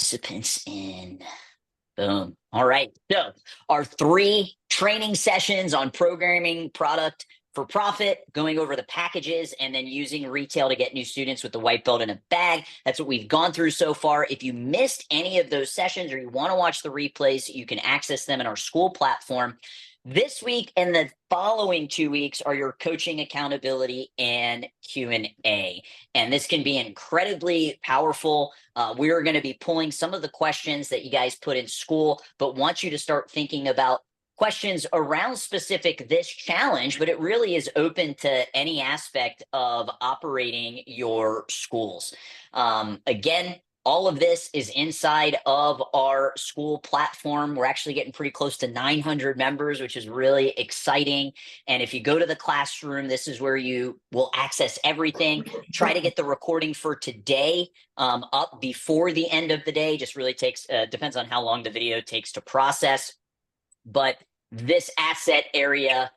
Participants in. Boom. All right. So, our three training sessions on programming product for profit, going over the packages, and then using retail to get new students with the white belt in a bag. That's what we've gone through so far. If you missed any of those sessions or you want to watch the replays, you can access them in our school platform. This week and the following 2 weeks are your coaching accountability and Q&A. And this can be incredibly powerful. We're going to be pulling some of the questions that you guys put in school, but want you to start thinking about questions around specific this challenge, but it really is open to any aspect of operating your schools. Again, all of this is inside of our school platform. We're actually getting pretty close to 900 members, which is really exciting. And if you go to the classroom, this is where you will access everything. Try to get the recording for today up before the end of the day. Just really takes, depends on how long the video takes to process. But this asset area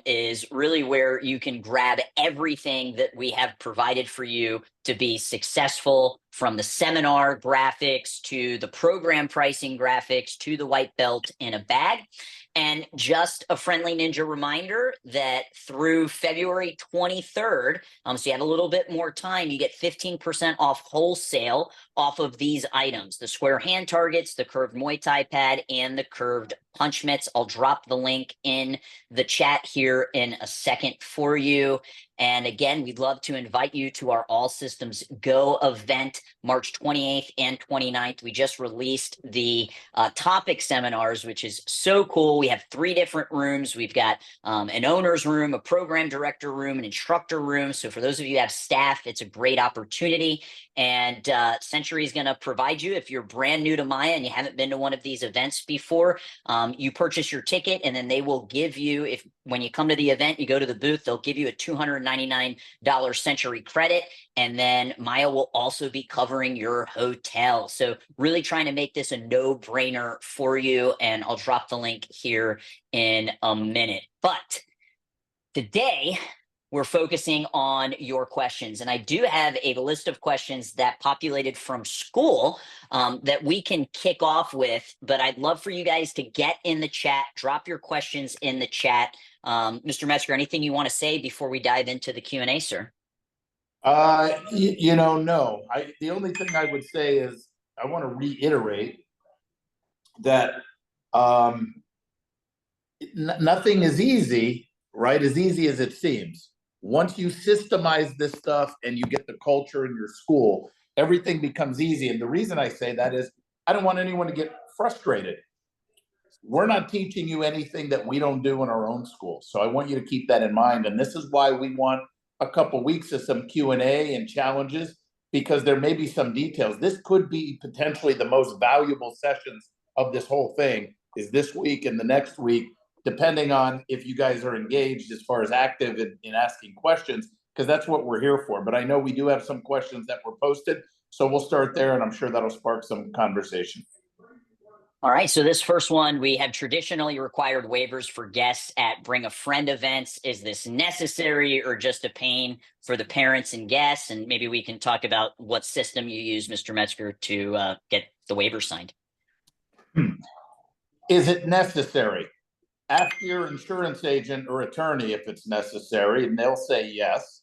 is really where you can grab everything that we have provided for you to be successful, from the seminar graphics to the program pricing graphics to the white belt in a bag. And just a friendly ninja reminder that through February 23rd, so you have a little bit more time, you get 15% off wholesale off of these items: the square hand targets, the curved Muay Thai pad, and the curved punch mitts. I'll drop the link in the chat here in a second for you. And again, we'd love to invite you to our All Systems Go event, March 28th and 29th. We just released the topic seminars, which is so cool. We have 3 different rooms. We've got an owner's room, a program director room, an instructor room. So for those of you who have staff, it's a great opportunity. And Century is going to provide you, if you're brand new to Maya and you haven't been to one of these events before, you purchase your ticket, and then they will give you, if when you come to the event, you go to the booth, they'll give you a $299 Century credit, and then Maya will also be covering your hotel. So really trying to make this a no-brainer for you, and I'll drop the link here in a minute. But today, we're focusing on your questions. And I do have a list of questions that populated from school that we can kick off with, but I'd love for you guys to get in the chat, drop your questions in the chat. Mr. Metzger, anything you want to say before we dive into the Q&A, sir? No. The only thing I would say is I want to reiterate that nothing is easy, right? As easy as it seems. Once you systemize this stuff and you get the culture in your school, everything becomes easy. And the reason I say that is I don't want anyone to get frustrated. We're not teaching you anything that we don't do in our own school. So I want you to keep that in mind. And this is why we want a couple weeks of some Q&A and challenges, because there may be some details. This could be potentially the most valuable sessions of this whole thing, is this week and the next week, depending on if you guys are engaged as far as active in asking questions, because that's what we're here for. But I know we do have some questions that were posted, so we'll start there, and I'm sure that'll spark some conversation. All right, so this first one, we have traditionally required waivers for guests at Bring a Friend events. Is this necessary or just a pain for the parents and guests? And maybe we can talk about what system you use, Mr. Metzger, to get the waiver signed. Is it necessary? Ask your insurance agent or attorney if it's necessary, and they'll say yes.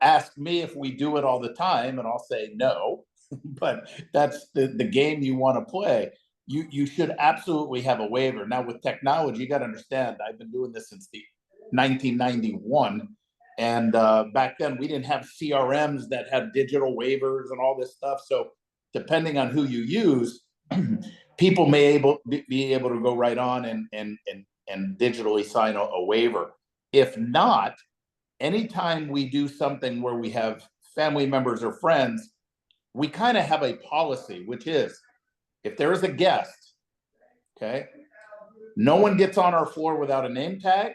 Ask me if we do it all the time, and I'll say no. But that's the game you want to play. You should absolutely have a waiver. Now, with technology, you got to understand, I've been doing this since 1991. And back then, we didn't have CRMs that had digital waivers and all this stuff. So depending on who you use, people may be able to go right on and digitally sign a waiver. If not, anytime we do something where we have family members or friends, we kind of have a policy, which is, if there is a guest, okay, no one gets on our floor without a name tag,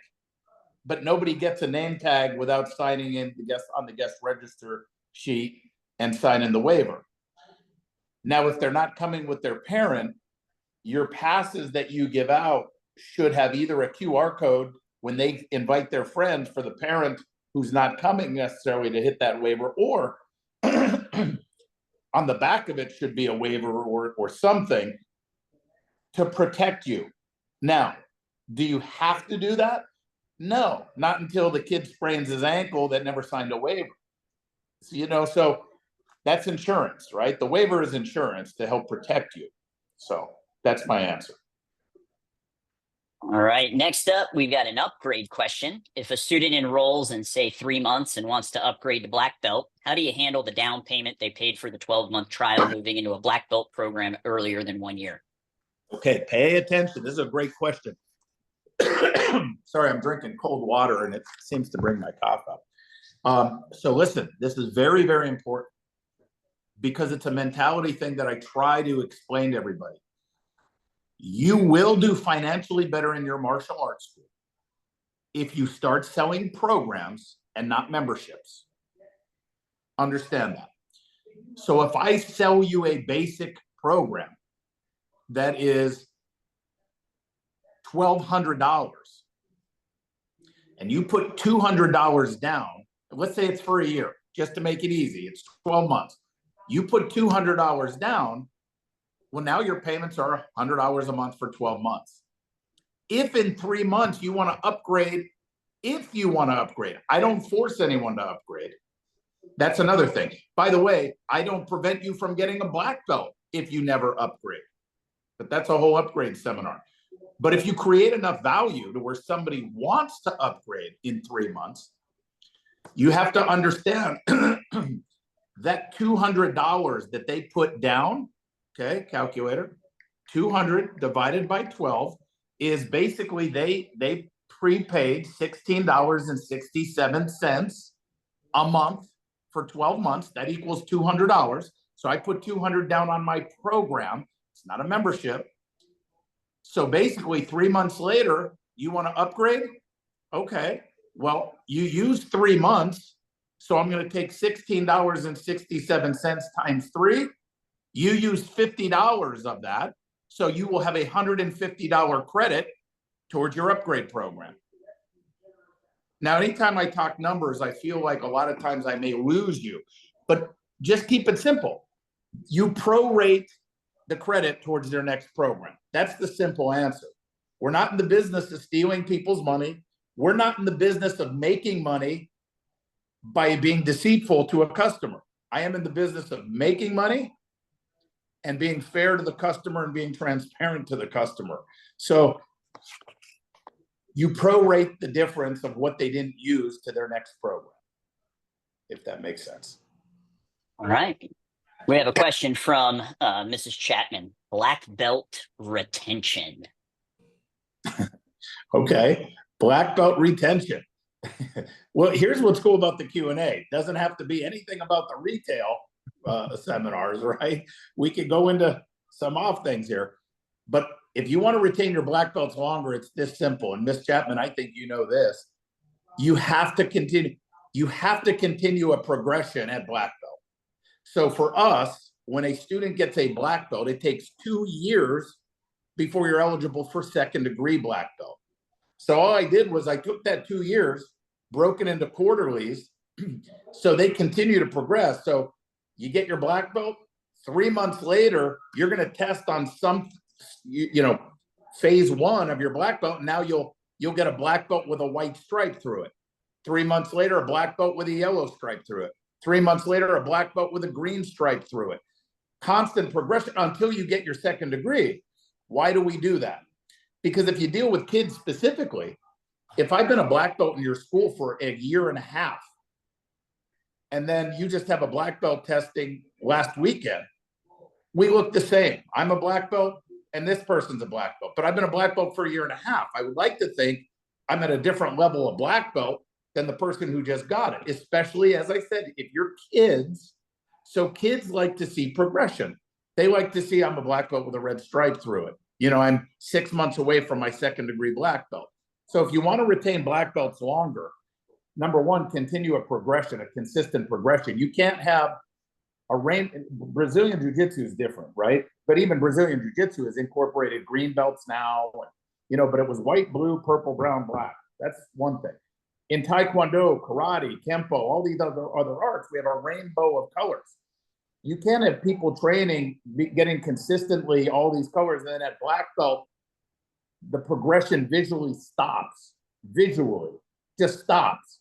but nobody gets a name tag without signing in on the guest register sheet and signing the waiver. Now, if they're not coming with their parent, your passes that you give out should have either a QR code when they invite their friends for the parent who's not coming necessarily to hit that waiver, or on the back of it should be a waiver or something to protect you. Now, do you have to do that? No, not until the kid sprains his ankle that never signed a waiver. So, you know, so that's insurance, right? The waiver is insurance to help protect you. So that's my answer. All right. Next up, we've got an upgrade question. If a student enrolls in, say, 3 months and wants to upgrade to black belt, how do you handle the down payment they paid for the 12-month trial moving into a black belt program earlier than 1 year? Okay, pay attention. This is a great question. Sorry, I'm drinking cold water and it seems to bring my cough up. So listen, this is very, very important because it's a mentality thing that I try to explain to everybody. You will do financially better in your martial arts school if you start selling programs and not memberships. Understand that. So if I sell you a basic program that is $1,200 and you put $200 down, let's say it's for a year, just to make it easy, it's 12 months. You put $200 down, well, now your payments are $100 a month for 12 months. If in 3 months you want to upgrade, I don't force anyone to upgrade. That's another thing. By the way, I don't prevent you from getting a black belt if you never upgrade. But that's a whole upgrade seminar. But if you create enough value to where somebody wants to upgrade in 3 months, you have to understand that $200 that they put down, okay, calculator, 200 divided by 12 is basically they prepaid $16.67 a month for 12 months. That equals $200. So I put 200 down on my program. It's not a membership. So basically 3 months later, you want to upgrade? Okay, well, you use 3 months. So I'm going to take $16.67 times 3. You use $50 of that. So you will have a $150 credit towards your upgrade program. Now, anytime I talk numbers, I feel like a lot of times I may lose you, but just keep it simple. You prorate the credit towards their next program. That's the simple answer. We're not in the business of stealing people's money. We're not in the business of making money by being deceitful to a customer. I am in the business of making money and being fair to the customer and being transparent to the customer. So you prorate the difference of what they didn't use to their next program, if that makes sense. All right. We have a question from Mrs. Chapman. Black belt retention. Okay, black belt retention. Well, here's what's cool about the Q&A. It doesn't have to be anything about the retail seminars, right? We could go into some off things here. But if you want to retain your black belts longer, it's this simple. And Miss Chapman, I think you know this. You have to continue. You have to continue a progression at black belt. So for us, when a student gets a black belt, it takes 2 years before you're eligible for second degree black belt. So all I did was I took that 2 years, broken into quarterlies, so they continue to progress. So you get your black belt, 3 months later, you're going to test on some, phase 1 of your black belt. And now you'll get a black belt with a white stripe through it. 3 months later, a black belt with a yellow stripe through it. 3 months later, a black belt with a green stripe through it. Constant progression until you get your second degree. Why do we do that? Because if you deal with kids specifically, if I've been a black belt in your school for a year and a half, and then you just have a black belt testing last weekend, we look the same. I'm a black belt and this person's a black belt, but I've been a black belt for a year and a half. I would like to think I'm at a different level of black belt than the person who just got it, especially, as I said, if you're kids. So kids like to see progression. They like to see I'm a black belt with a red stripe through it. I'm 6 months away from my second degree black belt. So if you want to retain black belts longer, number one, continue a progression, a consistent progression. You can't have Brazilian Jiu-Jitsu is different, right? But even Brazilian Jiu-Jitsu has incorporated green belts now, but it was white, blue, purple, brown, black. That's one thing. In Taekwondo, karate, Kempo, all these other arts, we have a rainbow of colors. You can't have people training, getting consistently all these colors, and then at black belt, the progression visually stops. Visually, just stops.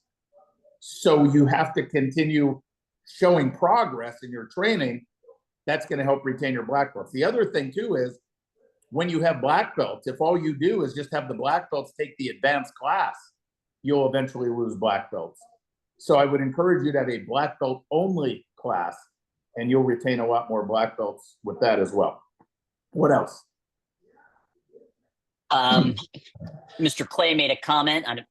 So you have to continue showing progress in your training. That's going to help retain your black belts. The other thing too is when you have black belts, if all you do is just have the black belts take the advanced class, you'll eventually lose black belts. So I would encourage you to have a black belt only class, and you'll retain a lot more black belts with that as well. What else? Mr. Clay made a comment on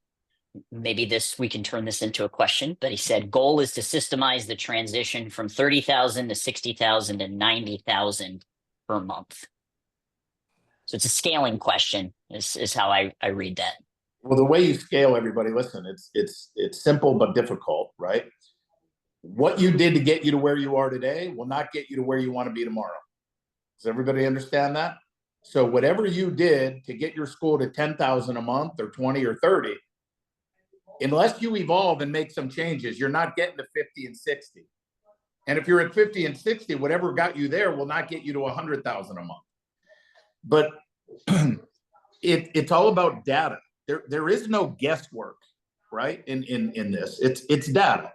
maybe we can turn this into a question, but he said goal is to systemize the transition from 30,000 to 60,000 to 90,000 per month. So it's a scaling question is how I read that. Well, the way you scale, everybody, listen, it's simple but difficult, right? What you did to get you to where you are today will not get you to where you want to be tomorrow. Does everybody understand that? So whatever you did to get your school to 10,000 a month or 20 or 30, unless you evolve and make some changes, you're not getting to 50 and 60. And if you're at 50 and 60, whatever got you there will not get you to 100,000 a month. But it's all about data. There is no guesswork, right? In this, it's data.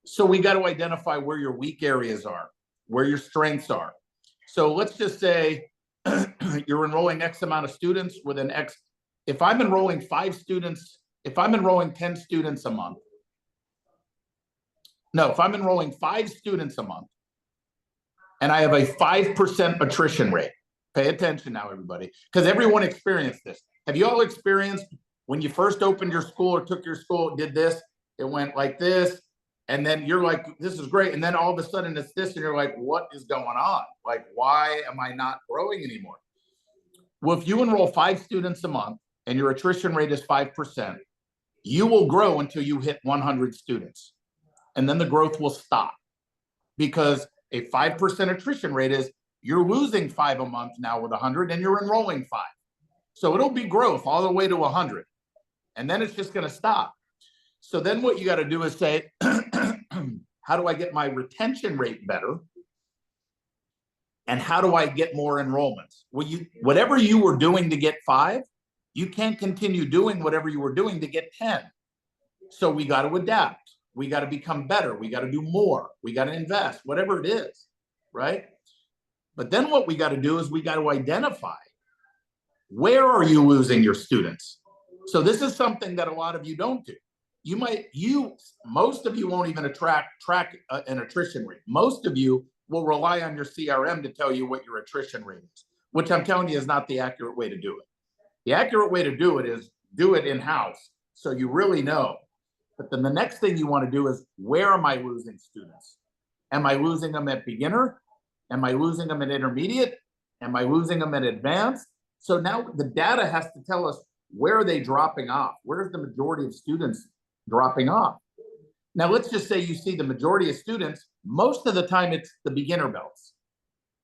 So we got to identify where your weak areas are, where your strengths are. So let's just say you're enrolling X amount of students with an X. If I'm enrolling 5 students, if I'm enrolling 10 students a month, no, if I'm enrolling 5 students a month and I have a 5% attrition rate, pay attention now, everybody, because everyone experienced this. Have you all experienced when you first opened your school or took your school, did this, it went like this, and then you're like, this is great. And then all of a sudden it's this, and you're like, what is going on? Like, why am I not growing anymore? Well, if you enroll 5 students a month and your attrition rate is 5%, you will grow until you hit 100 students. And then the growth will stop, because a 5% attrition rate is you're losing 5 a month now with 100 and you're enrolling 5. So it'll be growth all the way to 100. And then it's just going to stop. So then what you got to do is say, how do I get my retention rate better? And how do I get more enrollments? Well, whatever you were doing to get 5, you can't continue doing whatever you were doing to get 10. So we got to adapt. We got to become better. We got to do more. We got to invest, whatever it is, right? But then what we got to do is we got to identify, where are you losing your students? So this is something that a lot of you don't do. Most of you won't even track an attrition rate. Most of you will rely on your CRM to tell you what your attrition rate is, which I'm telling you is not the accurate way to do it. The accurate way to do it is do it in-house, so you really know. But then the next thing you want to do is, where am I losing students? Am I losing them at beginner? Am I losing them at intermediate? Am I losing them at advanced? So now the data has to tell us, where are they dropping off? Where's the majority of students dropping off? Now, let's just say you see the majority of students, most of the time it's the beginner belts,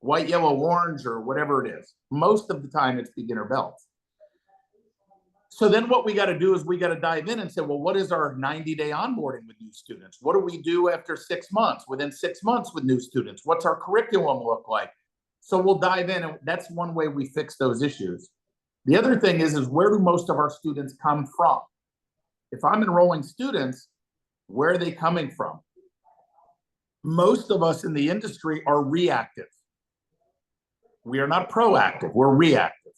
white, yellow, orange, or whatever it is. Most of the time it's beginner belts. So then what we got to do is we got to dive in and say, well, what is our 90-day onboarding with new students? What do we do after 6 months, within 6 months with new students? What's our curriculum look like? So we'll dive in, and that's one way we fix those issues. The other thing is where do most of our students come from? If I'm enrolling students, where are they coming from? Most of us in the industry are reactive. We are not proactive, we're reactive.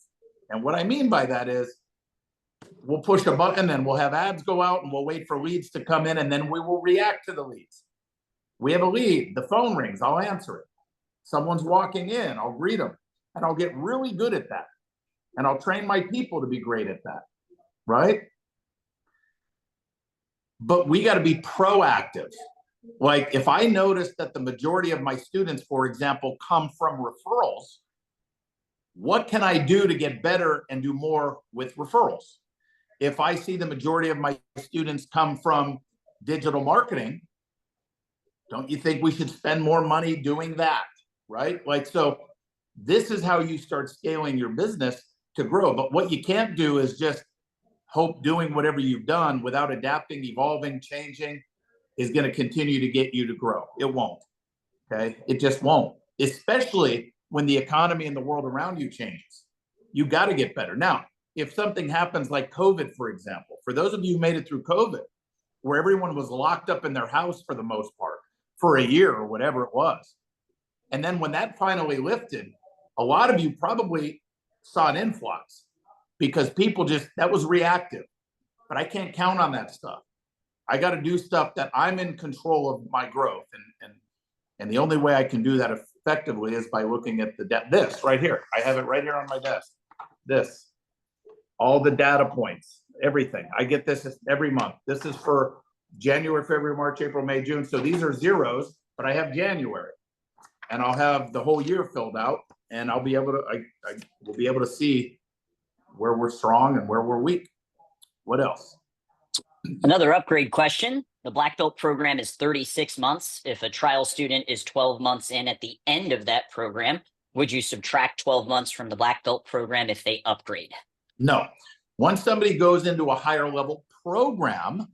And what I mean by that is, we'll push a button and we'll have ads go out and we'll wait for leads to come in, and then we will react to the leads. We have a lead, the phone rings, I'll answer it. Someone's walking in, I'll greet them, and I'll get really good at that. And I'll train my people to be great at that, right? But we got to be proactive. Like, if I notice that the majority of my students, for example, come from referrals, what can I do to get better and do more with referrals? If I see the majority of my students come from digital marketing, don't you think we should spend more money doing that, right? Like, so this is how you start scaling your business to grow. But what you can't do is just hope doing whatever you've done without adapting, evolving, changing is going to continue to get you to grow. It won't. Okay, it just won't, especially when the economy and the world around you changes. You got to get better. Now, if something happens like COVID, for example, for those of you who made it through COVID, where everyone was locked up in their house for the most part for a year or whatever it was, and then when that finally lifted, a lot of you probably saw an influx because people just, that was reactive. But I can't count on that stuff. I got to do stuff that I'm in control of my growth. And the only way I can do that effectively is by looking at this right here. I have it right here on my desk. This, all the data points, everything. I get this every month. This is for January, February, March, April, May, June. So these are zeros, but I have January. And I'll have the whole year filled out, and I'll be able to, I will be able to see where we're strong and where we're weak. What else? Another upgrade question. The Black Belt program is 36 months. If a trial student is 12 months in at the end of that program, would you subtract 12 months from the Black Belt program if they upgrade? No. Once somebody goes into a higher level program,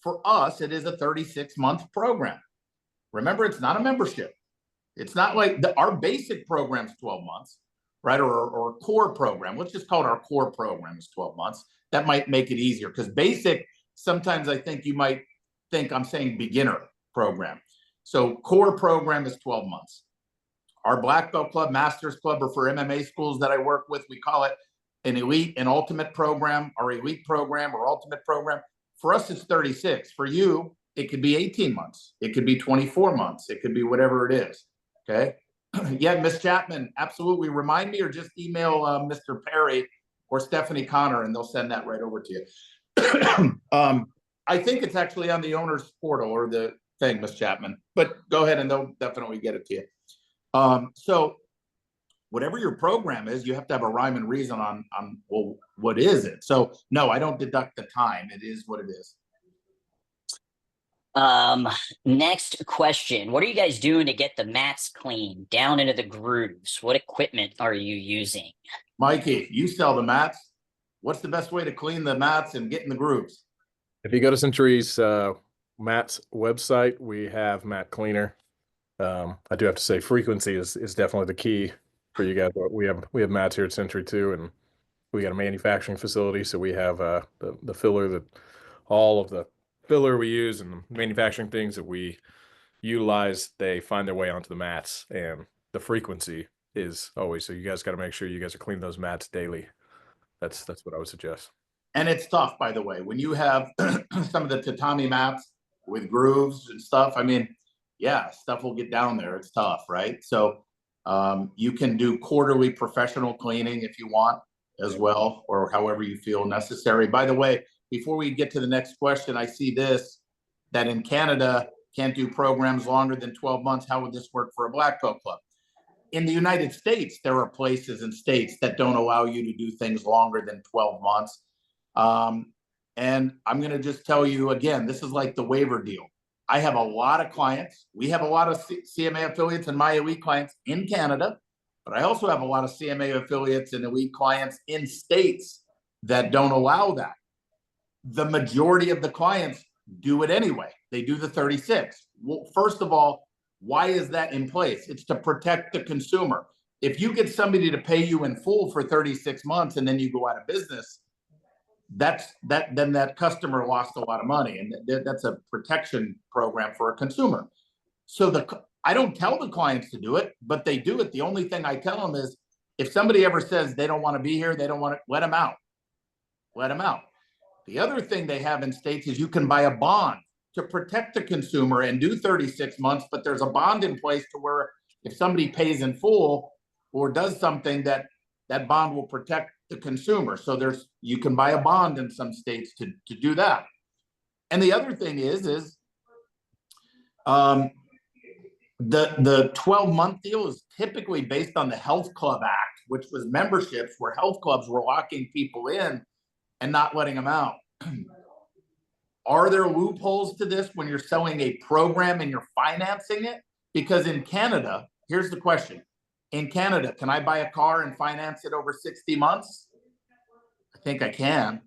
for us, it is a 36-month program. Remember, it's not a membership. It's not like our basic program's 12 months, right? Or core program. Let's just call it our core program is 12 months. That might make it easier because basic, sometimes I think you might think I'm saying beginner program. So core program is 12 months. Our Black Belt Club, Masters Club, or for MMA schools that I work with, we call it an elite and ultimate program, or elite program or ultimate program. For us, it's 36. For you, it could be 18 months. It could be 24 months. It could be whatever it is. Okay. Yeah, Miss Chapman, absolutely. Remind me or just email Mr. Perry or Stephanie Connor, and they'll send that right over to you. I think it's actually on the owner's portal or the thing, Miss Chapman, but go ahead and they'll definitely get it to you. So whatever your program is, you have to have a rhyme and reason on, well, what is it? So no, I don't deduct the time. It is what it is. Next question. What are you guys doing to get the mats clean down into the grooves? What equipment are you using? Mikey, you sell the mats. What's the best way to clean the mats and get in the grooves? If you go to Century's Matt's website, we have Mat Cleaner. I do have to say frequency is definitely the key for you guys. We have mats here at Century too, and we got a manufacturing facility, so we have the filler, that all of the filler we use and the manufacturing things that we utilize, they find their way onto the mats, and the frequency is always, so you guys got to make sure you guys are cleaning those mats daily. That's what I would suggest. And it's tough, by the way, when you have some of the tatami mats with grooves and stuff. I mean, yeah, stuff will get down there. It's tough, right? So you can do quarterly professional cleaning if you want as well, or however you feel necessary. By the way, before we get to the next question, I see this, that in Canada, can't do programs longer than 12 months. How would this work for a Black Belt Club? In the United States, there are places and states that don't allow you to do things longer than 12 months. And I'm going to just tell you again, this is like the waiver deal. I have a lot of clients. We have a lot of CMA affiliates and my elite clients in Canada, but I also have a lot of CMA affiliates and elite clients in states that don't allow that. The majority of the clients do it anyway. They do the 36. Well, first of all, why is that in place? It's to protect the consumer. If you get somebody to pay you in full for 36 months and then you go out of business, then that customer lost a lot of money, and that's a protection program for a consumer. So I don't tell the clients to do it, but they do it. The only thing I tell them is, if somebody ever says they don't want to be here, they don't want to, let them out. Let them out. The other thing they have in states is you can buy a bond to protect the consumer and do 36 months, but there's a bond in place to where if somebody pays in full or does something, that bond will protect the consumer. So you can buy a bond in some states to do that. And the other thing is the 12-month deal is typically based on the Health Club Act, which was memberships where health clubs were locking people in and not letting them out. Are there loopholes to this when you're selling a program and you're financing it? Because in Canada, here's the question. In Canada, can I buy a car and finance it over 60 months? I think I can.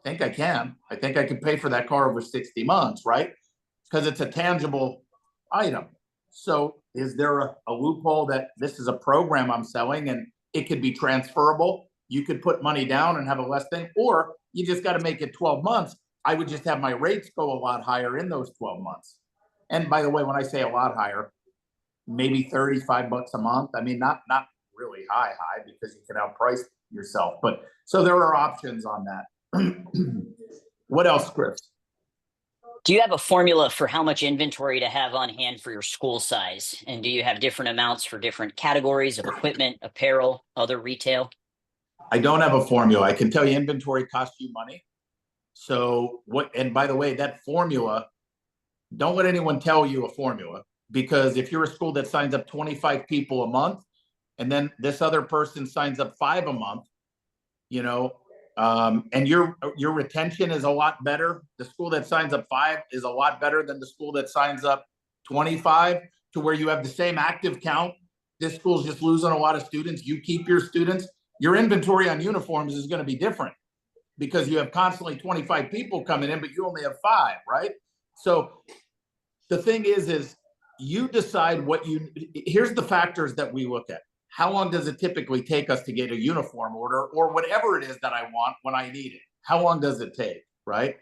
I think I could pay for that car over 60 months, right? Because it's a tangible item. So is there a loophole that this is a program I'm selling and it could be transferable? You could put money down and have a less thing, or you just got to make it 12 months. I would just have my rates go a lot higher in those 12 months. And by the way, when I say a lot higher, maybe 35 bucks a month. I mean, not really high because you can outprice yourself. But so there are options on that. What else, Chris? Do you have a formula for how much inventory to have on hand for your school size? And do you have different amounts for different categories of equipment, apparel, other retail? I don't have a formula. I can tell you inventory costs you money. So what, and by the way, that formula, don't let anyone tell you a formula, because if you're a school that signs up 25 people a month, and then this other person signs up 5 a month, you know, and your retention is a lot better. The school that signs up 5 is a lot better than the school that signs up 25, to where you have the same active count. This school's just losing a lot of students. You keep your students. Your inventory on uniforms is going to be different because you have constantly 25 people coming in, but you only have 5, right? So the thing is you decide what you, here's the factors that we look at. How long does it typically take us to get a uniform order or whatever it is that I want when I need it? How long does it take, right?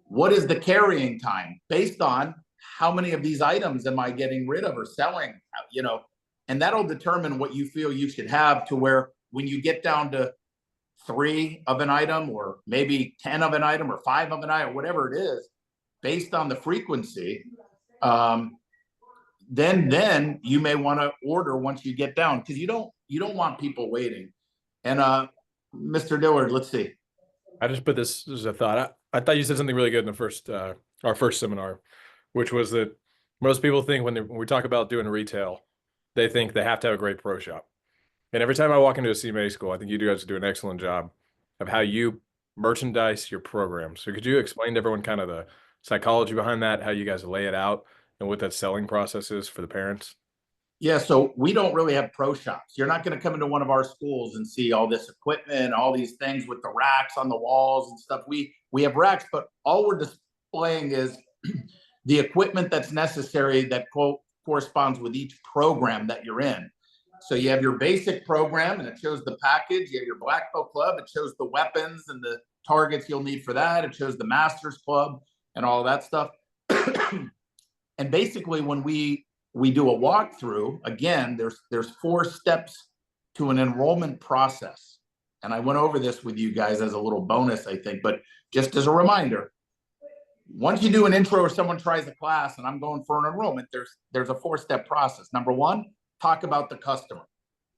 What is the carrying time based on how many of these items am I getting rid of or selling, you know, and that'll determine what you feel you should have, to where when you get down to 3 of an item, or maybe 10 of an item, or 5 of an item, whatever it is, based on the frequency, then you may want to order once you get down, because you don't want people waiting. And Mr. Dillard, let's see. I just put this as a thought. I thought you said something really good in the first our first seminar, which was that most people think when we talk about doing retail, they think they have to have a great pro shop. And every time I walk into a CMA school, I think you guys do an excellent job of how you merchandise your program. So could you explain to everyone kind of the psychology behind that, how you guys lay it out, and what that selling process is for the parents? Yeah, so we don't really have pro shops. You're not going to come into one of our schools and see all this equipment, all these things with the racks on the walls and stuff. We have racks, but all we're displaying is the equipment that's necessary that corresponds with each program that you're in. So you have your basic program and it shows the package. You have your Black Belt Club. It shows the weapons and the targets you'll need for that. It shows the Masters Club and all that stuff. And basically when we do a walkthrough, again, there's 4 steps to an enrollment process. And I went over this with you guys as a little bonus, I think, but just as a reminder, once you do an intro or someone tries a class and I'm going for an enrollment, there's a 4-step process. Number 1, talk about the customer.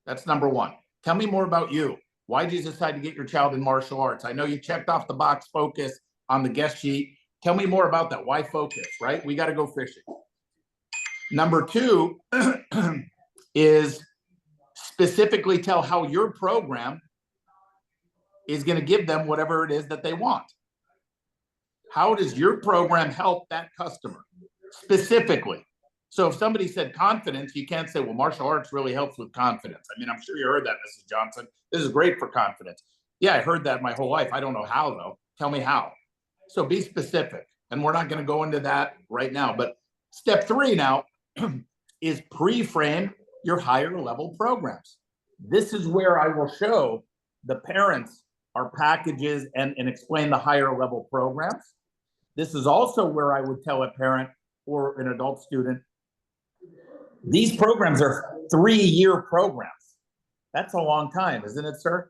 That's number 1. Tell me more about you. Why did you decide to get your child in martial arts? I know you checked off the box focus on the guest sheet. Tell me more about that. Why focus, right? We got to go fishing. Number 2 is specifically tell how your program is going to give them whatever it is that they want. How does your program help that customer specifically? So if somebody said confidence, you can't say, well, martial arts really helps with confidence. I mean, I'm sure you heard that, Mrs. Johnson. This is great for confidence. Yeah, I heard that my whole life. I don't know how, though. Tell me how. So be specific. And we're not going to go into that right now. But step 3 now is pre-frame your higher level programs. This is where I will show the parents our packages and explain the higher level programs. This is also where I would tell a parent or an adult student, these programs are 3-year programs. That's a long time, isn't it, sir?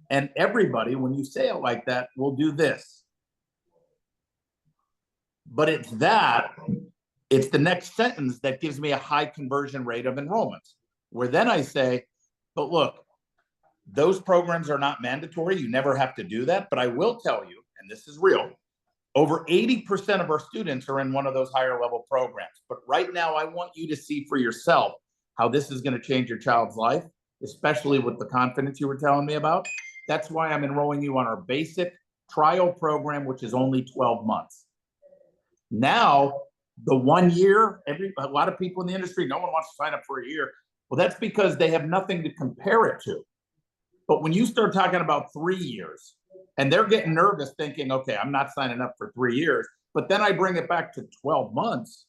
And everybody, when you say it like that, will do this. But it's the next sentence that gives me a high conversion rate of enrollments, where then I say, but look, those programs are not mandatory. You never have to do that. But I will tell you, and this is real, over 80% of our students are in one of those higher level programs. But right now, I want you to see for yourself how this is going to change your child's life, especially with the confidence you were telling me about. That's why I'm enrolling you on our basic trial program, which is only 12 months. Now, the 1 year, a lot of people in the industry, no one wants to sign up for a year. Well, that's because they have nothing to compare it to. But when you start talking about 3 years, and they're getting nervous thinking, okay, I'm not signing up for 3 years, but then I bring it back to 12 months,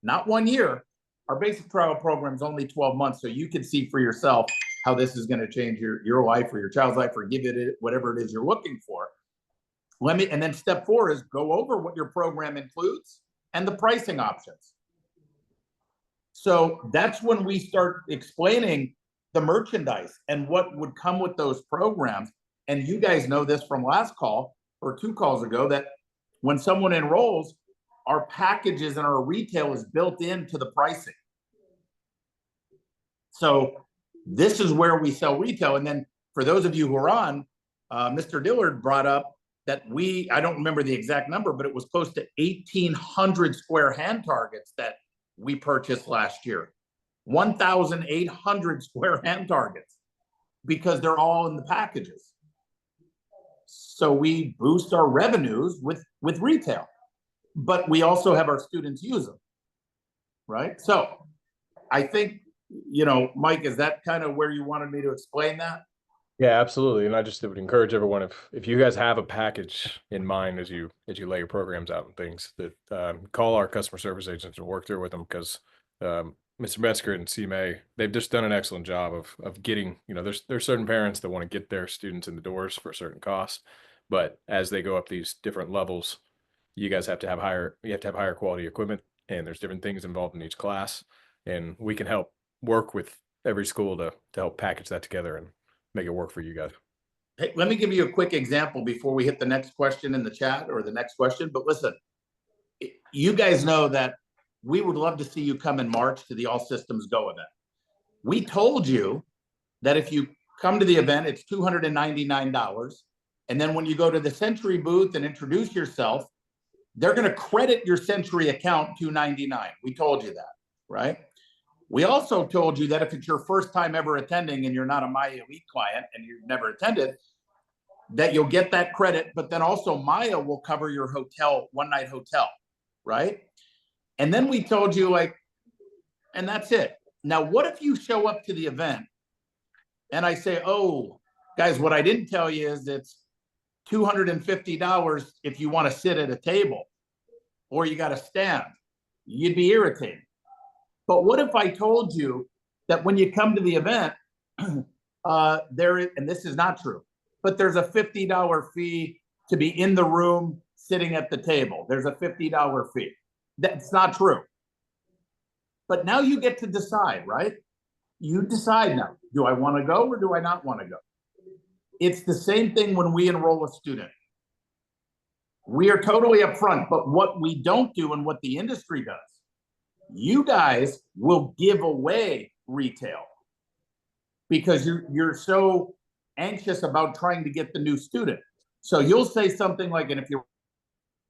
not 1 year. our basic trial program is only 12 months, so you can see for yourself how this is going to change your life or your child's life, or give it whatever it is you're looking for. And then step 4 is go over what your program includes and the pricing options. So that's when we start explaining the merchandise and what would come with those programs. And you guys know this from last call or 2 calls ago, that when someone enrolls, our packages and our retail is built into the pricing. So this is where we sell retail. And then for those of you who are on, Mr. Dillard brought up that I don't remember the exact number, but it was close to 1,800 square hand targets that we purchased last year. 1,800 square hand targets, because they're all in the packages. So we boost our revenues with retail, but we also have our students use them, right? So I think, Mike, is that kind of where you wanted me to explain that? Yeah, absolutely. And I just would encourage everyone, if you guys have a package in mind as you lay your programs out and things, that call our customer service agents and work through with them, because Mr. Metzger and CMA, they've just done an excellent job of getting, there's certain parents that want to get their students in the doors for a certain cost, but as they go up these different levels, you guys have to have higher quality equipment, and there's different things involved in each class, and we can help work with every school to help package that together and make it work for you guys. Hey, let me give you a quick example before we hit the next question in the chat, or the next question. But listen, you guys know that we would love to see you come in March to the All Systems Go event. We told you that if you come to the event, it's $299. And then when you go to the Century booth and introduce yourself, they're going to credit your Century account $299. We told you that, right? We also told you that if it's your first time ever attending and you're not a Maya Elite client and you've never attended, that you'll get that credit, but then also Maya will cover your hotel, one-night hotel, right? And then we told you, and that's it. Now, what if you show up to the event and I say, oh, guys, what I didn't tell you is it's $250 if you want to sit at a table or you got to stand. You'd be irritated. But what if I told you that when you come to the event, and this is not true, but there's a $50 fee to be in the room sitting at the table. There's a $50 fee. That's not true. But now you get to decide, right? You decide now, do I want to go or do I not want to go? It's the same thing when we enroll a student. We are totally upfront, but what we don't do and what the industry does, you guys will give away retail because you're so anxious about trying to get the new student. So you'll say something like, and if you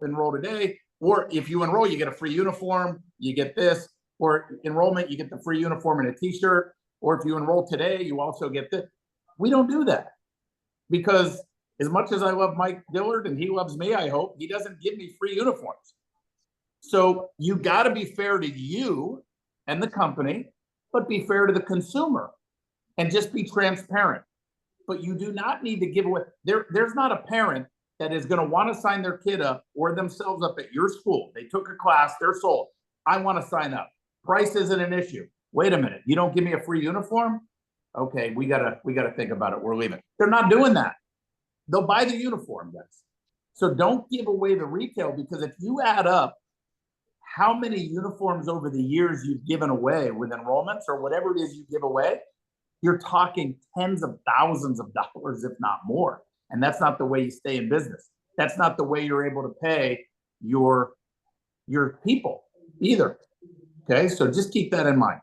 enroll today, or if you enroll, you get a free uniform, you get this, or enrollment, you get the free uniform and a t-shirt, or if you enroll today, you also get this. We don't do that, because as much as I love Mike Dillard and he loves me, I hope, he doesn't give me free uniforms. So you got to be fair to you and the company, but be fair to the consumer and just be transparent. But you do not need to give away. There's not a parent that is going to want to sign their kid up or themselves up at your school. They took a class, they're sold. I want to sign up. Price isn't an issue. Wait a minute, you don't give me a free uniform? Okay, we gotta think about it. We're leaving. They're not doing that. They'll buy the uniform, guys. So don't give away the retail, because if you add up how many uniforms over the years you've given away with enrollments or whatever it is you give away, you're talking tens of thousands of dollars, if not more. And that's not the way you stay in business. That's not the way you're able to pay your people either. Okay, so just keep that in mind.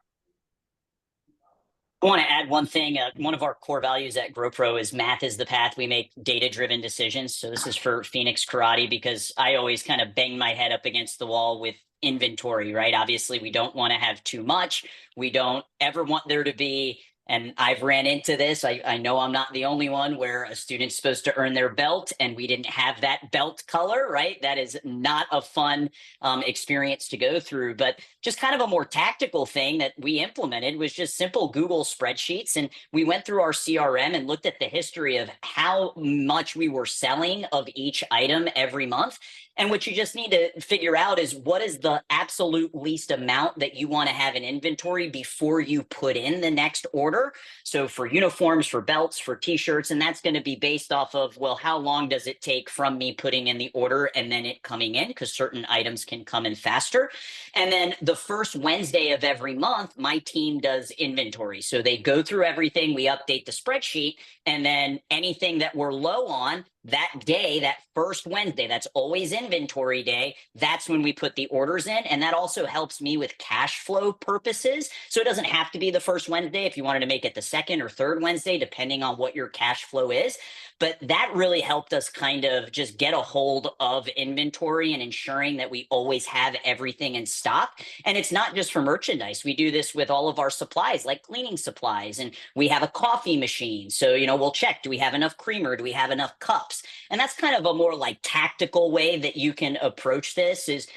I want to add one thing. One of our core values at GrowPro is math is the path. We make data-driven decisions. So this is for Phoenix Karate, because I always kind of bang my head up against the wall with inventory, right? Obviously, we don't want to have too much. We don't ever want there to be, and I've ran into this. I know I'm not the only one, where a student's supposed to earn their belt and we didn't have that belt color, right? That is not a fun experience to go through. But just kind of a more tactical thing that we implemented was just simple Google spreadsheets. And we went through our CRM and looked at the history of how much we were selling of each item every month. And what you just need to figure out is what is the absolute least amount that you want to have in inventory before you put in the next order. So for uniforms, for belts, for t-shirts, and that's going to be based off of, well, how long does it take from me putting in the order and then it coming in? Because certain items can come in faster. And then the first Wednesday of every month, my team does inventory. So they go through everything, we update the spreadsheet, and then anything that we're low on that day, that first Wednesday, that's always inventory day. That's when we put the orders in. And that also helps me with cash flow purposes. So it doesn't have to be the first Wednesday if you wanted to make it the second or third Wednesday, depending on what your cash flow is. But that really helped us kind of just get a hold of inventory and ensuring that we always have everything in stock. And it's not just for merchandise. We do this with all of our supplies, like cleaning supplies, and we have a coffee machine. So, we'll check, do we have enough creamer? Do we have enough cups? And that's kind of a more like tactical way that you can approach this, is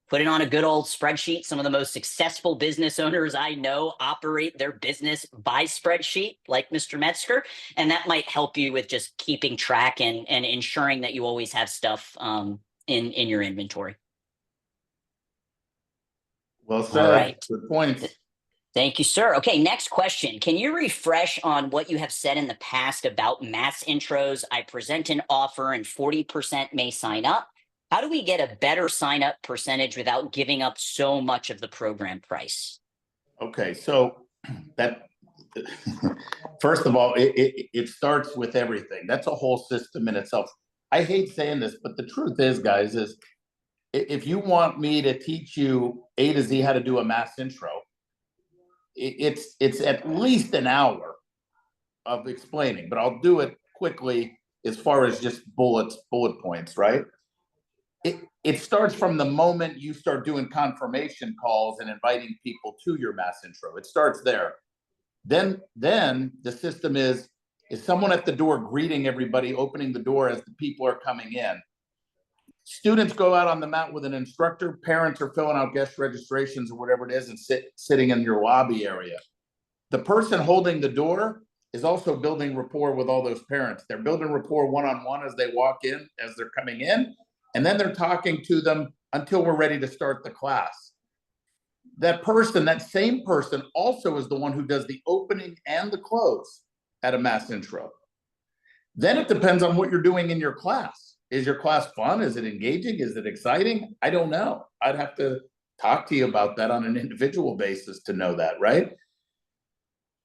put it on a good old spreadsheet. Some of the most successful business owners I know operate their business by spreadsheet, like Mr. Metzger. And that might help you with just keeping track and ensuring that you always have stuff in your inventory. Well said. All right. Good points. Thank you, sir. Okay, next question. Can you refresh on what you have said in the past about mass intros? I present an offer and 40% may sign up. How do we get a better sign up percentage without giving up so much of the program price? Okay, so that first of all, it starts with everything. That's a whole system in itself. I hate saying this, but the truth is, guys, is if you want me to teach you A to Z how to do a mass intro, it's at least an hour of explaining, but I'll do it quickly as far as just bullet points, right? It starts from the moment you start doing confirmation calls and inviting people to your mass intro. It starts there. Then the system is someone at the door greeting everybody, opening the door as the people are coming in. Students go out on the mat with an instructor, parents are filling out guest registrations or whatever it is and sitting in your lobby area. The person holding the door is also building rapport with all those parents. They're building rapport one-on-one as they walk in, as they're coming in, and then they're talking to them until we're ready to start the class. That same person also is the one who does the opening and the close at a mass intro. Then it depends on what you're doing in your class. Is your class fun? Is it engaging? Is it exciting? I don't know. I'd have to talk to you about that on an individual basis to know that, right?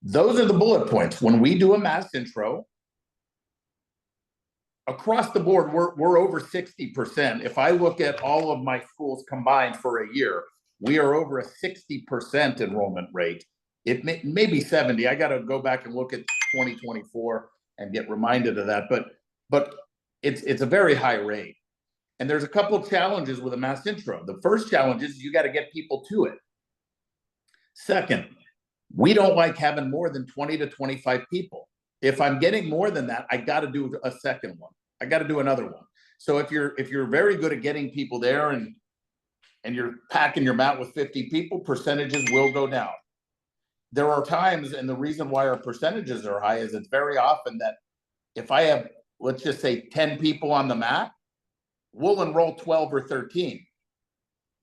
Those are the bullet points. When we do a mass intro, across the board, we're over 60%. If I look at all of my schools combined for a year, we are over a 60% enrollment rate. It may be 70. I got to go back and look at 2024 and get reminded of that. But it's a very high rate. And there's a couple of challenges with a mass intro. The first challenge is you got to get people to it. Second, we don't like having more than 20 to 25 people. If I'm getting more than that, I got to do a second one. I got to do another one. So if you're very good at getting people there and you're packing your mat with 50 people, percentages will go down. There are times, and the reason why our percentages are high is it's very often that if I have, let's just say 10 people on the mat, we'll enroll 12 or 13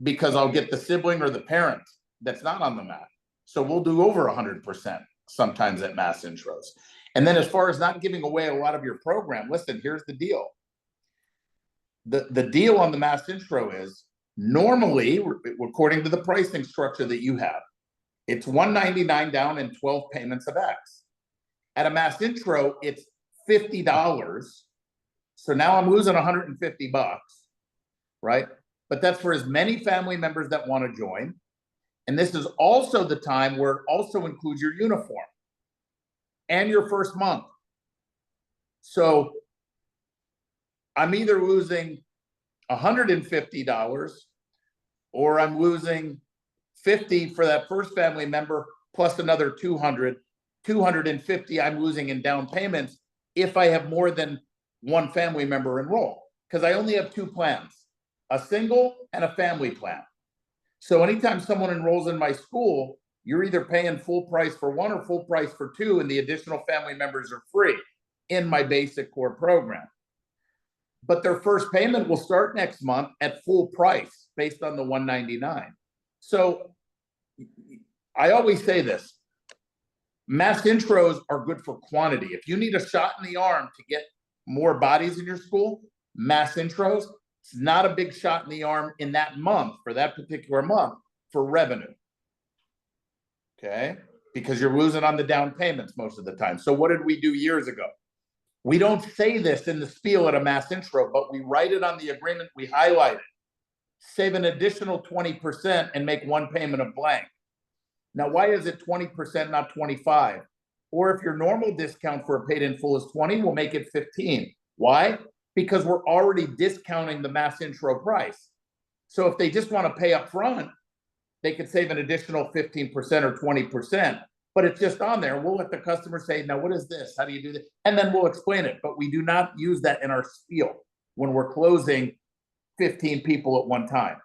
because I'll get the sibling or the parent that's not on the mat. So we'll do over 100% sometimes at mass intros. And then as far as not giving away a lot of your program, listen, here's the deal. The deal on the mass intro is normally, according to the pricing structure that you have, it's $199 down and 12 payments of X. At a mass intro, it's $50. So now I'm losing 150 bucks, right? But that's for as many family members that want to join. And this is also the time where it also includes your uniform and your first month. So I'm either losing $150 or I'm losing $50 for that first family member plus another $250 I'm losing in down payments if I have more than one family member enroll, because I only have two plans, a single and a family plan. So anytime someone enrolls in my school, you're either paying full price for one or full price for two, and the additional family members are free in my basic core program. But their first payment will start next month at full price based on the $199. So I always say this, mass intros are good for quantity. If you need a shot in the arm to get more bodies in your school, mass intros, it's not a big shot in the arm in that month, for that particular month, for revenue. Okay, because you're losing on the down payments most of the time. So what did we do years ago? We don't say this in the spiel at a mass intro, but we write it on the agreement, we highlight it. Save an additional 20% and make one payment of blank. Now, why is it 20%, not 25? Or if your normal discount for a paid in full is 20, we'll make it 15. Why? Because we're already discounting the mass intro price. So if they just want to pay up front, they could save an additional 15% or 20, but it's just on there. We'll let the customer say, now, what is this? How do you do this? And then we'll explain it, but we do not use that in our spiel when we're closing 15 people at one time.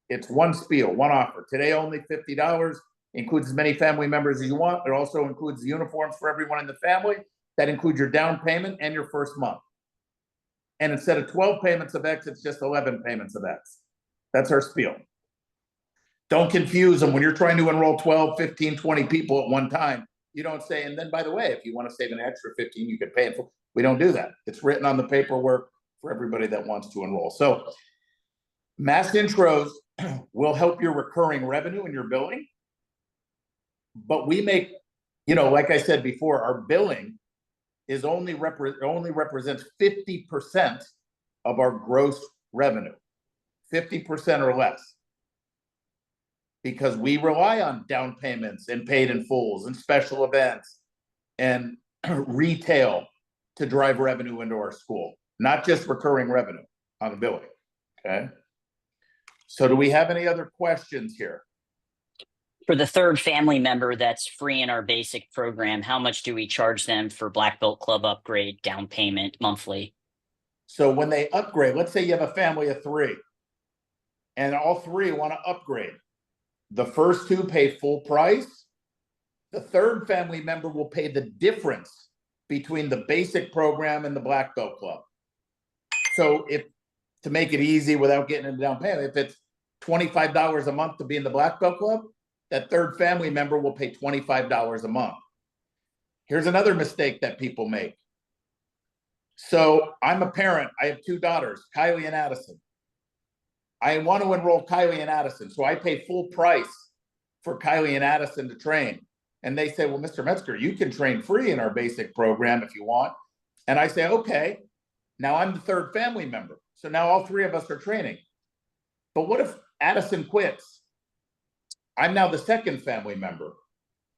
It's one spiel, one offer. Today, only $50, includes as many family members as you want. It also includes the uniforms for everyone in the family. That includes your down payment and your first month. And instead of 12 payments of X, it's just 11 payments of X. That's our spiel. Don't confuse them. When you're trying to enroll 12, 15, 20 people at one time, you don't say, and then by the way, if you want to save an extra 15, you could pay it. We don't do that. It's written on the paperwork for everybody that wants to enroll. So mass intros will help your recurring revenue and your billing. But we make, like I said before, our billing is only represents 50% of our gross revenue, 50% or less. Because we rely on down payments and paid in fulls and special events and retail to drive revenue into our school, not just recurring revenue on the billing. Okay. So do we have any other questions here? For the third family member that's free in our basic program, how much do we charge them for Black Belt Club upgrade down payment monthly? So when they upgrade, let's say you have a family of 3 and all 3 want to upgrade. The first 2 pay full price. The third family member will pay the difference between the basic program and the Black Belt Club. So to make it easy without getting into down payment, if it's $25 a month to be in the Black Belt Club, that third family member will pay $25 a month. Here's another mistake that people make. So I'm a parent. I have 2 daughters, Kylie and Addison. I want to enroll Kylie and Addison. So I pay full price for Kylie and Addison to train. And they say, well, Mr. Metzger, you can train free in our basic program if you want. And I say, okay, now I'm the third family member. So now all 3 of us are training. But what if Addison quits? I'm now the second family member.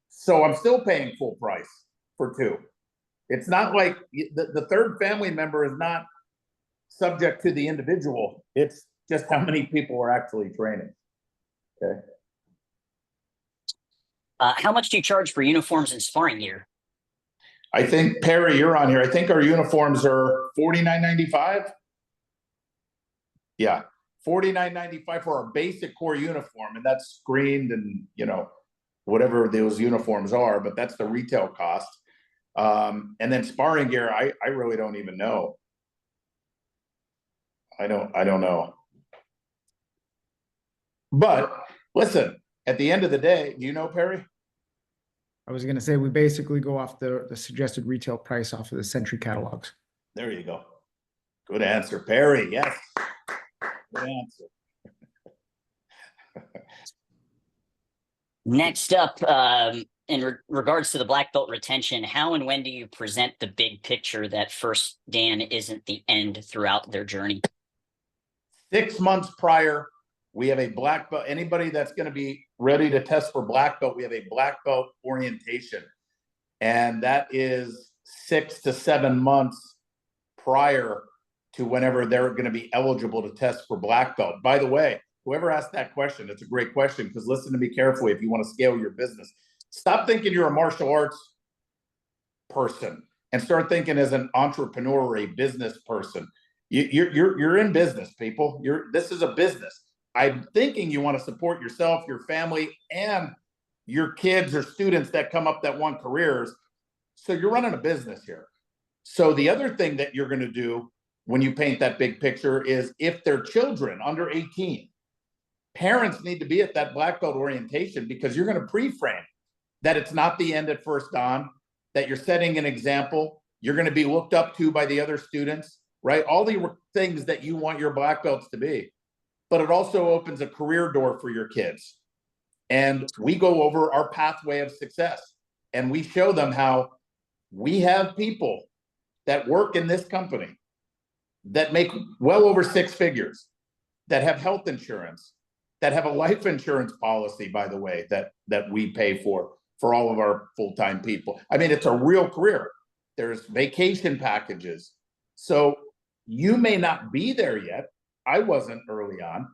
So I'm still paying full price for 2. It's not like the third family member is not subject to the individual. It's just how many people are actually training. Okay. How much do you charge for uniforms and sparring gear? I think, Perry, you're on here. I think our uniforms are $49.95. Yeah. $49.95 for our basic core uniform, and that's screened and whatever those uniforms are, but that's the retail cost. And then sparring gear, I really don't even know. I don't know. But listen, at the end of the day, do you know, Perry? I was going to say we basically go off the suggested retail price off of the Century catalogs. There you go. Good answer, Perry. Yes. Good answer. Next up, in regards to the black belt retention, how and when do you present the big picture that first Dan isn't the end throughout their journey? 6 months prior, we have a black belt. Anybody that's going to be ready to test for black belt, we have a black belt orientation. And that is 6 to 7 months prior to whenever they're going to be eligible to test for black belt. By the way, whoever asked that question, it's a great question, because listen to me carefully if you want to scale your business. Stop thinking you're a martial arts person and start thinking as an entrepreneur or a business person. You're in business, people. This is a business. I'm thinking you want to support yourself, your family, and your kids or students that come up that want careers. So you're running a business here. So the other thing that you're going to do when you paint that big picture is if they're children under 18, parents need to be at that black belt orientation, because you're going to pre-frame that it's not the end at first on, that you're setting an example. You're going to be looked up to by the other students, right? All the things that you want your black belts to be. But it also opens a career door for your kids. And we go over our pathway of success, and we show them how we have people that work in this company that make well over 6 figures, that have health insurance, that have a life insurance policy, by the way, that we pay for all of our full-time people. I mean, it's a real career. There's vacation packages. So you may not be there yet. I wasn't early on,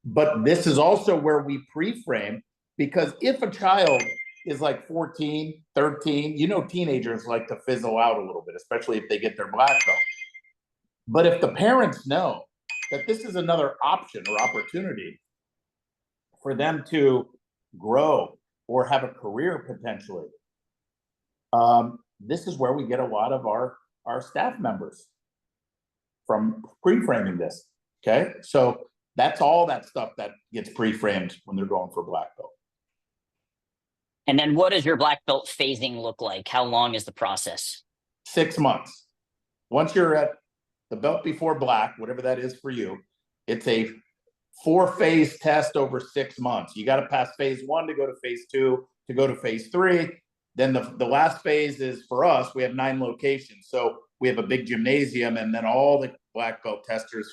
but this is also where we pre-frame, because if a child is like 14, 13, you know, teenagers like to fizzle out a little bit, especially if they get their black belt. But if the parents know that this is another option or opportunity for them to grow or have a career potentially, this is where we get a lot of our staff members from pre-framing this. Okay, so that's all that stuff that gets pre-framed when they're going for black belt. And then what does your black belt phasing look like? How long is the process? 6 months. Once you're at the belt before black, whatever that is for you, it's a 4-phase test over 6 months. You got to pass phase 1 to go to phase 2 to go to phase 3. Then the last phase is, for us, we have 9 locations. So we have a big gymnasium, and then all the black belt testers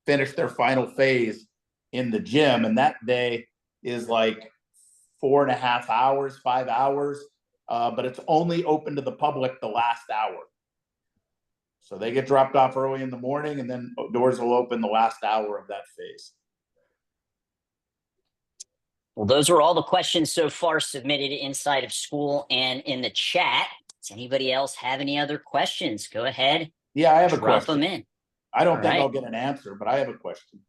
finish their final phase in the gym. And that day is like 4.5 hours, 5 hours, but it's only open to the public the last hour. So they get dropped off early in the morning, and then doors will open the last hour of that phase. Well, those are all the questions so far submitted inside of school and in the chat. Does anybody else have any other questions? Go ahead. Yeah, I have a Drop question. them in. I don't All think right. I'll get an answer, but I have a question.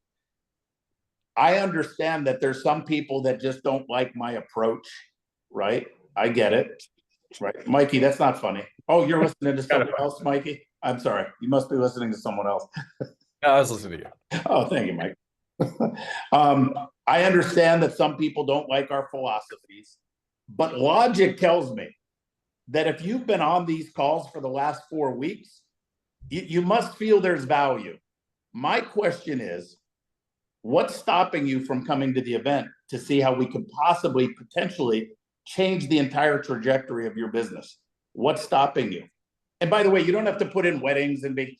I understand that there's some people that just don't like my approach, right? I get it, right? Mikey, that's not funny. Oh, you're listening to someone else, Mikey? I'm sorry. You must be listening to someone else. No, I was listening to you. Oh, thank you, Mike. I understand that some people don't like our philosophies, but logic tells me that if you've been on these calls for the last 4 weeks, you must feel there's value. My question is, what's stopping you from coming to the event to see how we could possibly, potentially change the entire trajectory of your business? What's stopping you? And by the way, you don't have to put in weddings and be,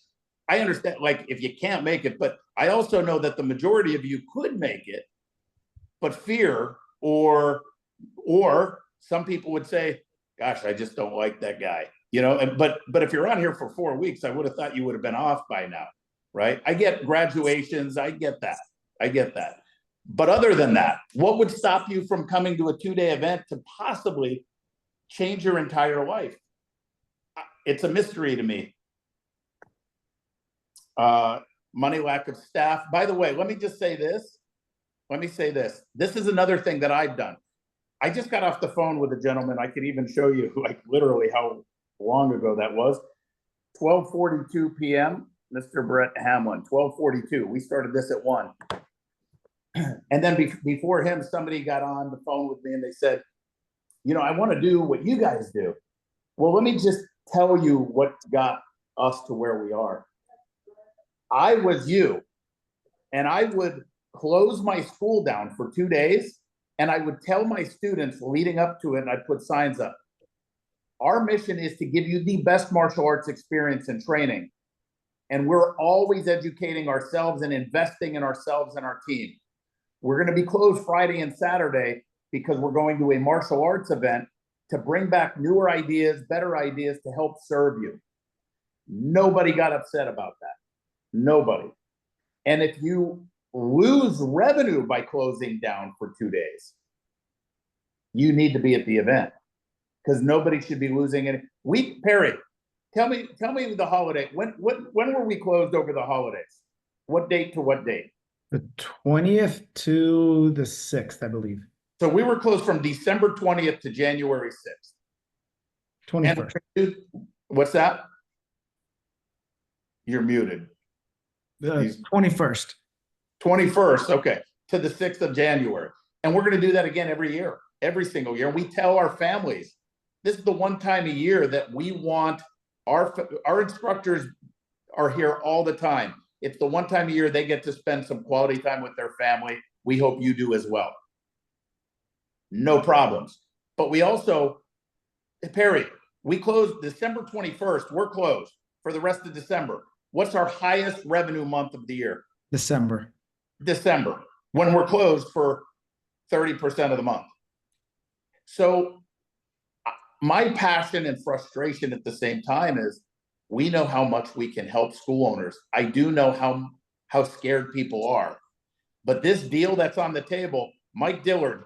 I understand, like, if you can't make it, but I also know that the majority of you could make it, but fear, or some people would say, gosh, I just don't like that guy, you know. And but if you're on here for 4 weeks, I would have thought you would have been off by now, right? I get graduations, I get that. But other than that, what would stop you from coming to a 2-day event to possibly change your entire life? It's a mystery to me. Money, lack of staff. By the way, let me say this. This is another thing that I've done. I just got off the phone with a gentleman. I could even show you, like, literally how long ago that was. 12:42 p.m., Mr. Brett Hamlin, 12:42. We started this at 1. And then before him, somebody got on the phone with me and they said, you know, I want to do what you guys do. Well, let me just tell you what got us to where we are. I was you, and I would close my school down for 2 days, and I would tell my students leading up to it, and I'd put signs up. Our mission is to give you the best martial arts experience and training. And we're always educating ourselves and investing in ourselves and our team. We're going to be closed Friday and Saturday because we're going to a martial arts event to bring back newer ideas, better ideas to help serve you. Nobody got upset about that. Nobody. And if you lose revenue by closing down for 2 days, you need to be at the event, because nobody should be losing any. Perry, tell me the holiday. When were we closed over the holidays? What date to what date? The 20th to the 6th, I believe. So we were closed from December 20th to January 6th. And 21st. what's that? You're muted. The 21st. 21st, okay, to the 6th of January. And we're going to do that again every year, every single year. We tell our families, this is the one time a year that we want our instructors are here all the time. It's the one time a year they get to spend some quality time with their family. We hope you do as well. No problems. But we also, Perry, we closed December 21st. We're closed for the rest of December. What's our highest revenue month of the year? December. December, when we're closed for 30% of the month. So my passion and frustration at the same time is we know how much we can help school owners. I do know how scared people are. But this deal that's on the table, Mike Dillard,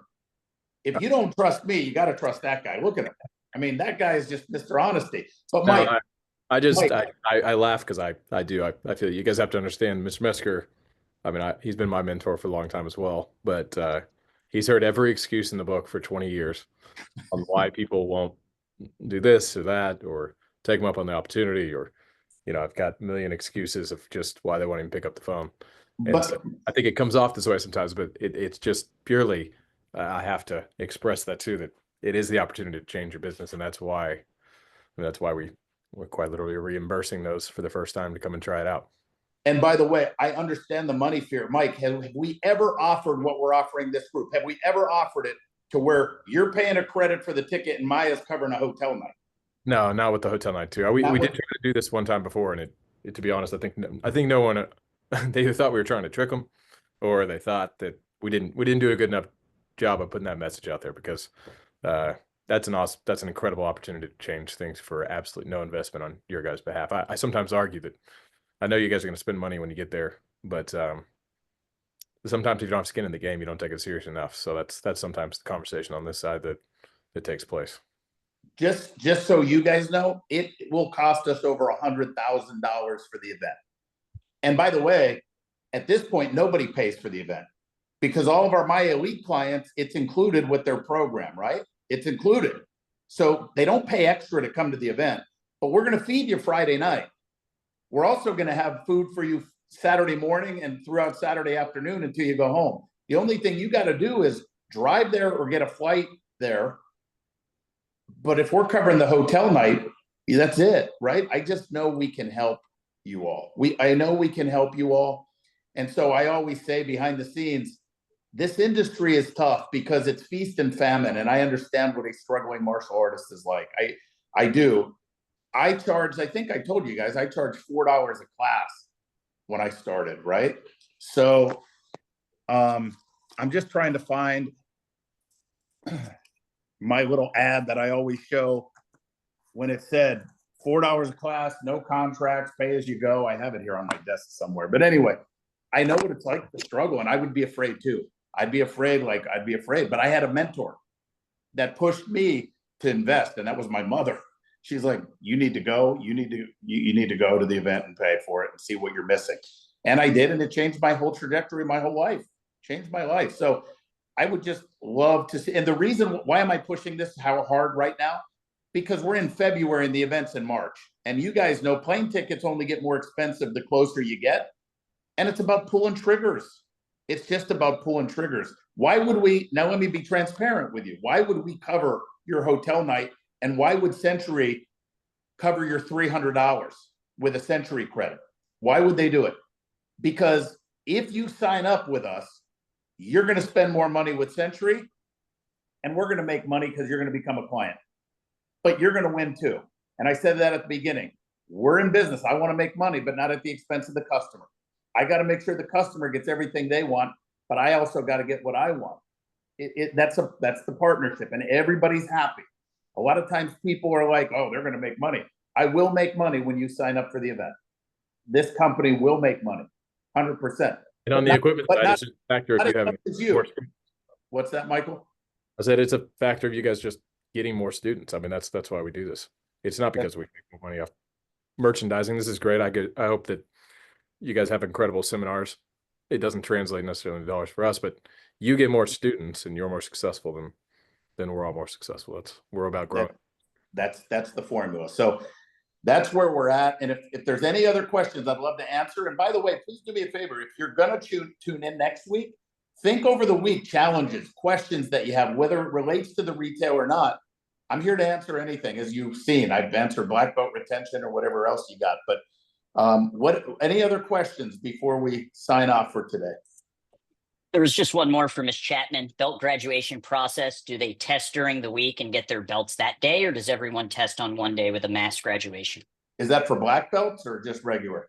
if you don't trust me, you got to trust that guy. Look at him. I mean, that guy is just Mr. Honesty. But Mike, I laugh because I feel you guys have to understand Mr. Mesker. I mean, he's been my mentor for a long time as well, but he's heard every excuse in the book for 20 years on why people won't do this or that, or take them up on the opportunity, or, I've got a million excuses of just why they won't even pick up the phone. And so I think it comes off this way sometimes, but it's just purely, I have to express that too, that it is the opportunity to change your business. And that's why we're quite literally reimbursing those for the first time to come and try it out. And by the way, I understand the money fear. Mike, have we ever offered what we're offering this group? Have we ever offered it to where you're paying a credit for the ticket and Maya's covering a hotel night? No, not with the hotel night too. We did try to do this one time before, and it to be honest, I think no one they either thought we were trying to trick them, or they thought that we didn't do a good enough job of putting that message out there, because that's an incredible opportunity to change things for absolutely no investment on your guys' behalf. I sometimes argue that I know you guys are going to spend money when you get there, but sometimes if you don't have skin in the game, you don't take it serious enough. So that's sometimes the conversation on this side that takes place. Just so you guys know, it will cost us over $100,000 for the event. And by the way, at this point, nobody pays for the event, because all of our Maya Elite clients, it's included with their program, right? It's included. So they don't pay extra to come to the event, but we're going to feed you Friday night. We're also going to have food for you Saturday morning and throughout Saturday afternoon until you go home. The only thing you got to do is drive there or get a flight there. But if we're covering the hotel night, that's it, right? I just know we can help you all. I know we can help you all. And so I always say behind the scenes, this industry is tough because it's feast and famine. And I understand what a struggling martial artist is like. I do. I think I told you guys, I charged $4 a class when I started, right? So I'm just trying to find my little ad that I always show when it said $4 a class, no contracts, pay as you go. I have it here on my desk somewhere. But anyway, I know what it's like to struggle, and I would be afraid too. I'd be afraid, but I had a mentor that pushed me to invest, and that was my mother. She's like, you need to go, you need to go to the event and pay for it and see what you're missing. And I did, and it changed my whole trajectory, my whole life, changed my life. So I would just love to see, and the reason why am I pushing this how hard right now? Because we're in February and the event's in March. And you guys know plane tickets only get more expensive the closer you get. And it's about pulling triggers. It's just about pulling triggers. Why would we, now let me be transparent with you. Why would we cover your hotel night? And why would Century cover your $300 with a Century credit? Why would they do it? Because if you sign up with us, you're going to spend more money with Century, and we're going to make money because you're going to become a client. But you're going to win too. And I said that at the beginning. We're in business. I want to make money, but not at the expense of the customer. I got to make sure the customer gets everything they want, but I also got to get what I want. That's the partnership, and everybody's happy. A lot of times people are like, oh, they're going to make money. I will make money when you sign up for the event. This company will make money, 100%. And on the equipment side, it's a factor if you have more students. What's that, Michael? I said it's a factor of you guys just getting more students. I mean, that's why we do this. It's not because we make more money off merchandising. This is great. I hope that you guys have incredible seminars it doesn't translate necessarily into dollars for us, but you get more students and you're more successful then we're all more successful. We're about growing. That's the formula. So that's where we're at. And if there's any other questions, I'd love to answer. And by the way, please do me a favor. If you're going to tune in next week, think over the week challenges, questions that you have, whether it relates to the retail or not. I'm here to answer anything. As you've seen, I've answered black belt retention or whatever else you got. But any other questions before we sign off for today? There was just one more for Ms. Chapman. Belt graduation process. Do they test during the week and get their belts that day, or does everyone test on one day with a mass graduation? Is that for black belts or just regular?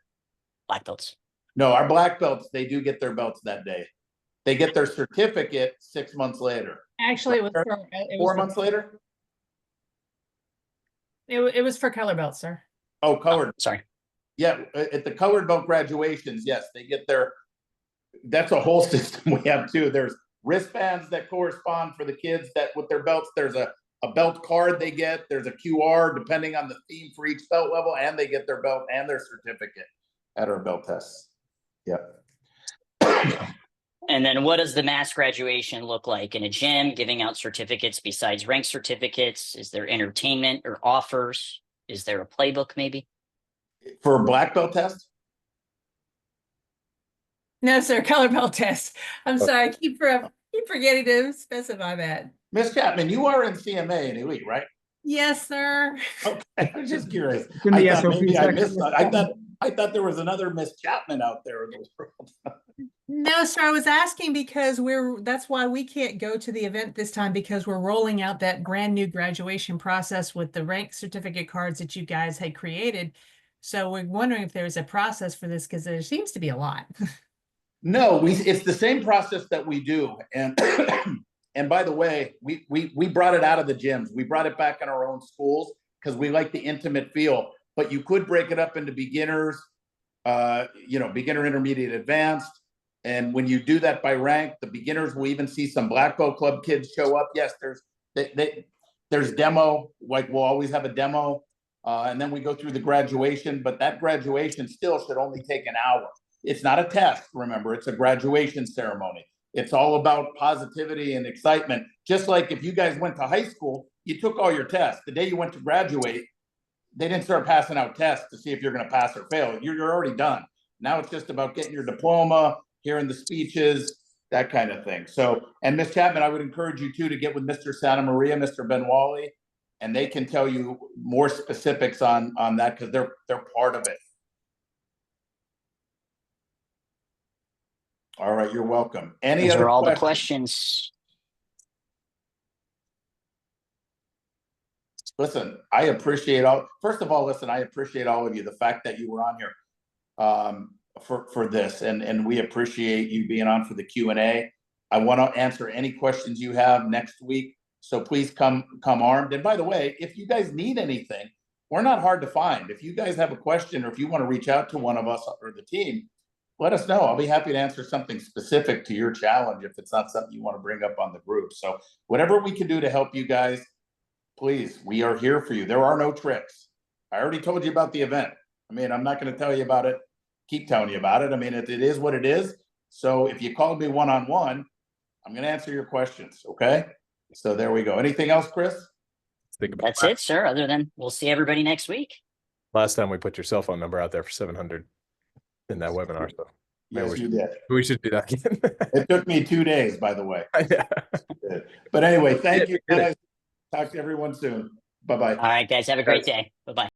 Black belts. No, our black belts, they do get their belts that day. They get their certificate 6 months later. Actually, it was for, 4 months later? it was for color belts, sir. Oh, colored. Sorry. Yeah, at the colored belt graduations, yes, they get their, that's a whole system we have too. There's wristbands that correspond for the kids that with their belts. There's a belt card they get. There's a QR depending on the theme for each belt level, and they get their belt and their certificate at our belt tests. Yep. And then what does the mass graduation look like in a gym, giving out certificates besides rank certificates? Is there entertainment or offers? Is there a playbook maybe? For a black belt test? No, sir, color belt test. I'm sorry, I keep forgetting to specify that. Miss Chapman, you are in CMA and Elite, right? Yes, sir. Okay, I was just curious. In the I thought SOP maybe I section. missed that. I thought there was another Miss Chapman out there in the world. No, sir, I was asking because that's why we can't go to the event this time, because we're rolling out that brand new graduation process with the rank certificate cards that you guys had created. So we're wondering if there's a process for this, because there seems to be a lot. No, it's the same process that we do. And and by the way, we brought it out of the gyms. We brought it back in our own schools because we like the intimate feel. But you could break it up into beginners, beginner, intermediate, advanced. And when you do that by rank, the beginners will even see some black belt club kids show up. Yes, there's demo, like we'll always have a demo. And then we go through the graduation, but that graduation still should only take an hour. It's not a test, remember, it's a graduation ceremony. It's all about positivity and excitement. Just like if you guys went to high school, you took all your tests. The day you went to graduate, they didn't start passing out tests to see if you're going to pass or fail. You're already done. Now it's just about getting your diploma, hearing the speeches, that kind of thing. So, and Ms. Chapman, I would encourage you too to get with Mr. Santa Maria, Mr. Benwally, and they can tell you more specifics on that because they're part of it. All right, you're welcome. Any Those other are all the questions? questions. Listen, I appreciate first of all, I appreciate all of you, the fact that you were on here for this, and we appreciate you being on for the Q&A. I want to answer any questions you have next week. So please come armed. And by the way, if you guys need anything, we're not hard to find. If you guys have a question or if you want to reach out to one of us or the team, let us know. I'll be happy to answer something specific to your challenge if it's not something you want to bring up on the group. So whatever we can do to help you guys, please, we are here for you. There are no tricks. I already told you about the event. I mean, I'm not going to tell you about it, keep telling you about it. I mean, it is what it is. So if you called me one-on-one, I'm going to answer your questions, okay? So there we go. Anything else, Chris? That's it, sir. Other than we'll see everybody next week. Last time we put your cell phone number out there for 700 in that webinar, so Yes, you did. we should do that again. It took me 2 days, by the way. Yeah. But anyway, thank you, guys. Talk to everyone soon. Bye-bye. All right, guys. Have a great day. Bye-bye.